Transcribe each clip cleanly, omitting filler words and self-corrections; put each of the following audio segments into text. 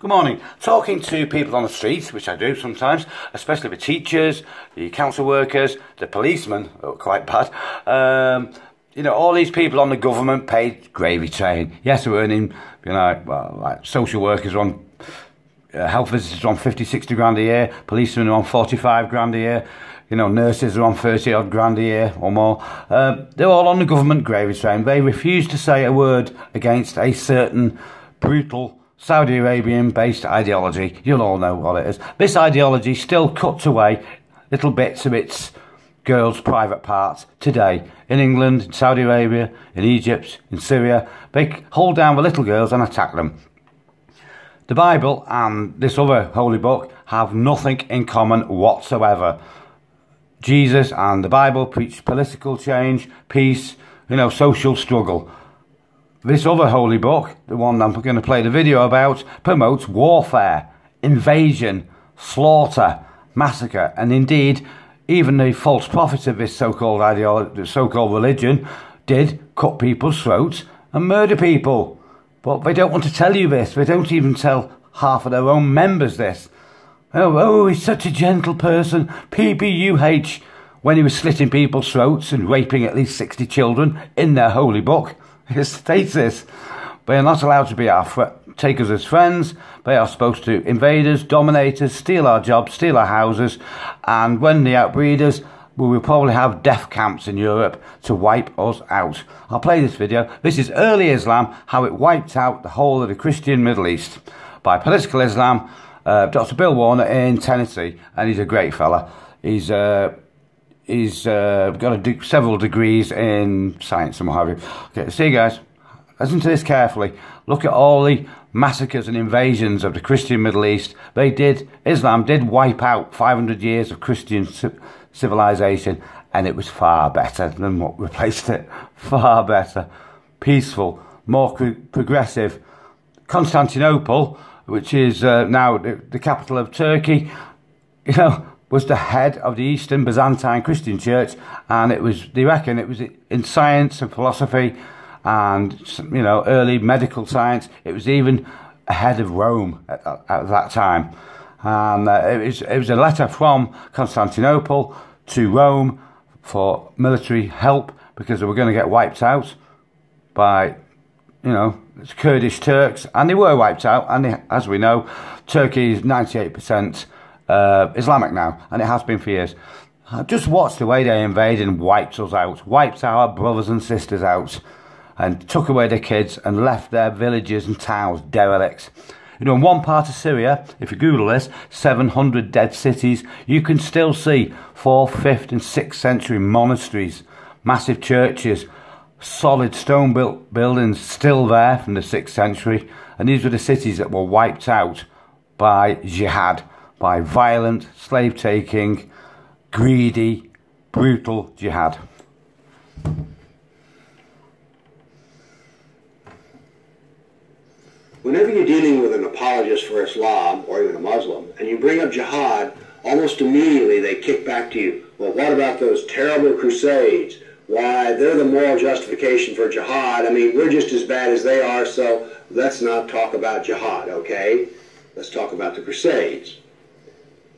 Good morning. Talking to people on the street, which I do sometimes, especially the teachers, the council workers, the policemen, who are quite bad. You know, all these people on the government paid gravy train. Yes, they're earning, you know, well, like social workers are on, health visitors are on 50, 60 grand a year, policemen are on 45 grand a year, you know, nurses are on 30 odd grand a year or more. They're all on the government gravy train. They refuse to say a word against a certain brutal Saudi Arabian-based ideology. You'll all know what it is. This ideology still cuts away little bits of its girls' private parts today. In England, in Saudi Arabia, in Egypt, in Syria, they hold down the little girls and attack them. The Bible and this other holy book have nothing in common whatsoever. Jesus and the Bible preach political change, peace, you know, social struggle. This other holy book, the one I'm going to play the video about, promotes warfare, invasion, slaughter, massacre, and indeed, even the false prophets of this so-called ideology, so-called religion, did cut people's throats and murder people. But they don't want to tell you this. They don't even tell half of their own members this. Oh, he's such a gentle person, PPUH, when he was slitting people's throats and raping at least 60 children in their holy book. It states this. They are not allowed to be our take us as friends. They are supposed to invade us, dominate us, steal our jobs, steal our houses, and when they outbreed us, we will probably have death camps in Europe to wipe us out. I'll play this video. This is early Islam, how it wiped out the whole of the Christian Middle East by political Islam. Dr. Bill Warner in Tennessee, and he's a great fella. He's got several degrees in science and what have you. Okay, see you guys. Listen to this carefully. Look at all the massacres and invasions of the Christian Middle East. Islam did wipe out 500 years of Christian civilization, and it was far better than what replaced it. Far better. Peaceful, more progressive. Constantinople, which is now the capital of Turkey, you know, was the head of the Eastern Byzantine Christian Church, and they reckon it was in science and philosophy and, you know, early medical science. It was even ahead of Rome at that time. And it was a letter from Constantinople to Rome for military help because they were going to get wiped out by, you know, Kurdish Turks, and they were wiped out. And as we know, Turkey is 98% Islamic now, and it has been for years. Just watch the way they invaded and wiped us out, wiped our brothers and sisters out, and took away their kids and left their villages and towns derelict. You know, in one part of Syria, if you Google this, 700 dead cities, you can still see 4th, 5th and 6th century monasteries, massive churches, solid stone built buildings still there from the 6th century, and these were the cities that were wiped out by jihad, by violent, slave-taking, greedy, brutal jihad. Whenever you're dealing with an apologist for Islam, or even a Muslim, and you bring up jihad, almost immediately they kick back to you, well, what about those terrible crusades? Why, they're the moral justification for jihad. I mean, we're just as bad as they are, so let's not talk about jihad, okay? Let's talk about the crusades.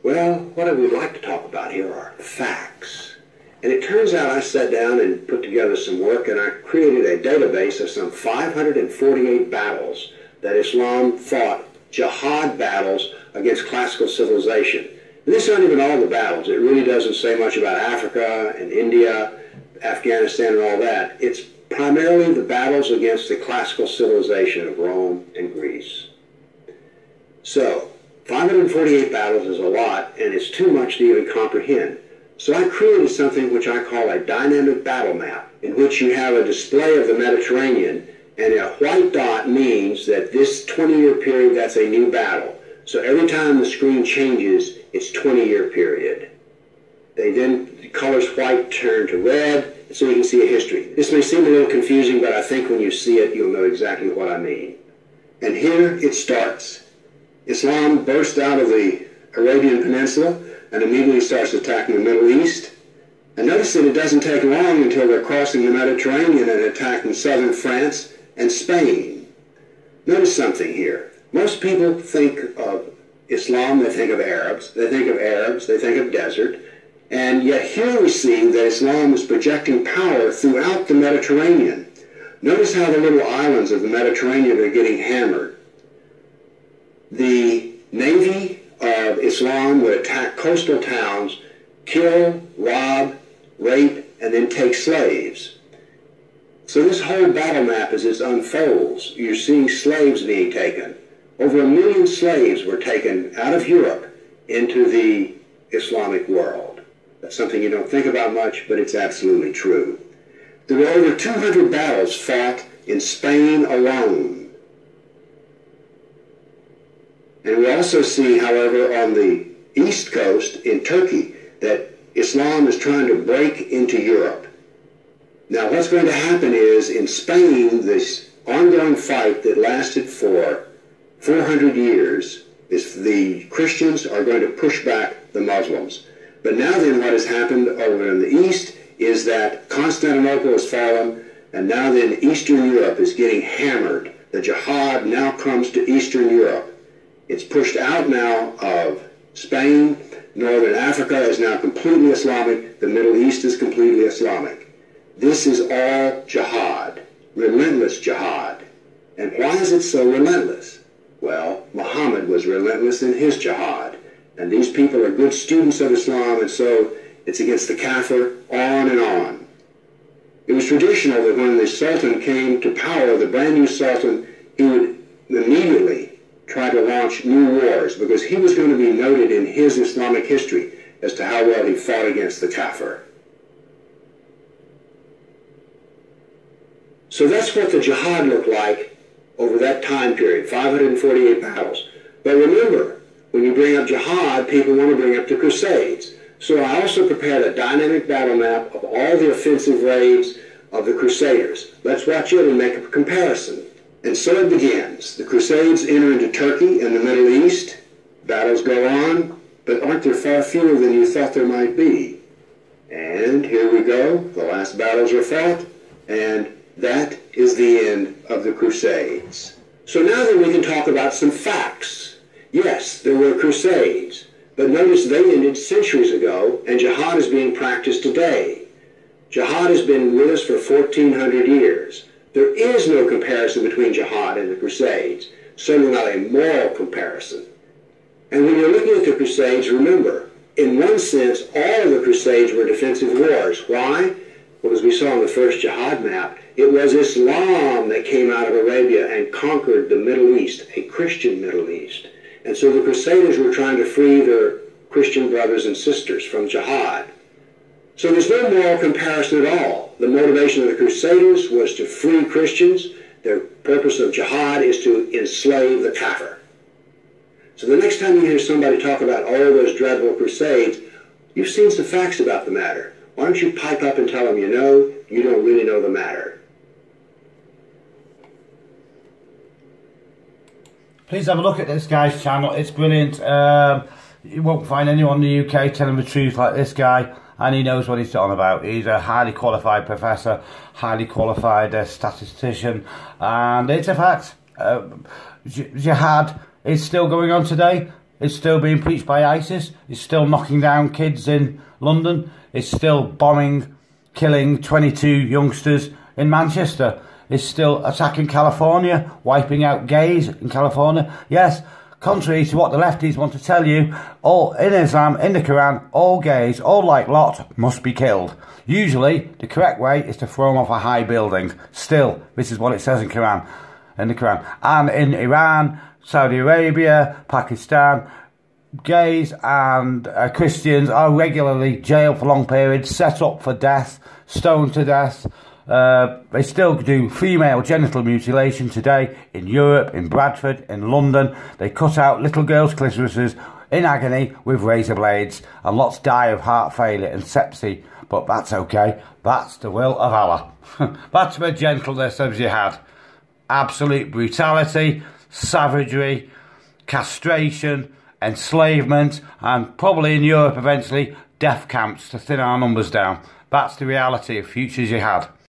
Well, what I would like to talk about here are facts. And it turns out I sat down and put together some work, and I created a database of some 548 battles that Islam fought, jihad battles against classical civilization. And this aren't even all the battles. It really doesn't say much about Africa and India, Afghanistan and all that. It's primarily the battles against the classical civilization of Rome and Greece. So, 548 battles is a lot, and it's too much to even comprehend. So I created something which I call a dynamic battle map, in which you have a display of the Mediterranean, and a white dot means that this 20-year period, that's a new battle. So every time the screen changes, it's 20-year period. The colors white turn to red, so you can see a history. This may seem a little confusing, but I think when you see it, you'll know exactly what I mean. And here it starts. Islam burst out of the Arabian Peninsula and immediately starts attacking the Middle East. And notice that it doesn't take long until they're crossing the Mediterranean and attacking southern France and Spain. Notice something here. Most people think of Islam, they think of Arabs, they think of desert, and yet here we see that Islam is projecting power throughout the Mediterranean. Notice how the little islands of the Mediterranean are getting hammered. The navy of Islam would attack coastal towns, kill, rob, rape, and then take slaves. So this whole battle map, as it unfolds, you're seeing slaves being taken. Over 1 million slaves were taken out of Europe into the Islamic world. That's something you don't think about much, but it's absolutely true. There were over 200 battles fought in Spain alone. And we also see, however, on the east coast in Turkey, that Islam is trying to break into Europe. Now, what's going to happen is, in Spain, this ongoing fight that lasted for 400 years, the Christians are going to push back the Muslims. But now then, what has happened over in the east is that Constantinople has fallen, and now then Eastern Europe is getting hammered. The jihad now comes to Eastern Europe. It's pushed out now of Spain. Northern Africa is now completely Islamic. The Middle East is completely Islamic. This is all jihad, relentless jihad. And why is it so relentless? Well, Muhammad was relentless in his jihad. And these people are good students of Islam, and so it's against the kafir, on and on. It was traditional that when the Sultan came to power, the brand new Sultan, he would immediately try to launch new wars, because he was going to be noted in his Islamic history as to how well he fought against the kafir. So that's what the jihad looked like over that time period, 548 battles. But remember, when you bring up jihad, people want to bring up the Crusades. So I also prepared a dynamic battle map of all the offensive raids of the Crusaders. Let's watch it and make a comparison. And so it begins. The Crusades enter into Turkey and the Middle East. Battles go on, but aren't there far fewer than you thought there might be? And here we go. The last battles are fought, and that is the end of the Crusades. So now then we can talk about some facts. Yes, there were Crusades, but notice they ended centuries ago, and jihad is being practiced today. Jihad has been with us for 1,400 years. There is no comparison between jihad and the Crusades, certainly not a moral comparison. And when you're looking at the Crusades, remember, in one sense, all of the Crusades were defensive wars. Why? Well, as we saw on the first jihad map, it was Islam that came out of Arabia and conquered the Middle East, a Christian Middle East. And so the Crusaders were trying to free their Christian brothers and sisters from jihad. So there's no moral comparison at all. The motivation of the Crusaders was to free Christians. Their purpose of jihad is to enslave the kafir. So the next time you hear somebody talk about all those dreadful crusades, you've seen some facts about the matter. Why don't you pipe up and tell them you know, you don't really know the matter. Please have a look at this guy's channel. It's brilliant. You won't find anyone in the UK telling the truth like this guy, and he knows what he's on about. He's a highly qualified professor, highly qualified statistician, and it's a fact. Jihad is still going on today. It's still being preached by ISIS. It's still knocking down kids in London. It's still bombing, killing 22 youngsters in Manchester. It's still attacking California, wiping out gays in California. Yes, contrary to what the lefties want to tell you, all in Islam, in the Quran, all gays, all like Lot, must be killed. Usually, the correct way is to throw them off a high building. Still, this is what it says in the Quran. And in Iran, Saudi Arabia, Pakistan, gays and Christians are regularly jailed for long periods, set up for death, stoned to death. They still do female genital mutilation today in Europe, in Bradford, in London. They cut out little girls' clitorises in agony with razor blades, and lots die of heart failure and sepsis. But that's okay. That's the will of Allah. That's the gentleness of jihad. Absolute brutality, savagery, castration, enslavement, and probably in Europe eventually death camps to thin our numbers down. That's the reality of future jihad.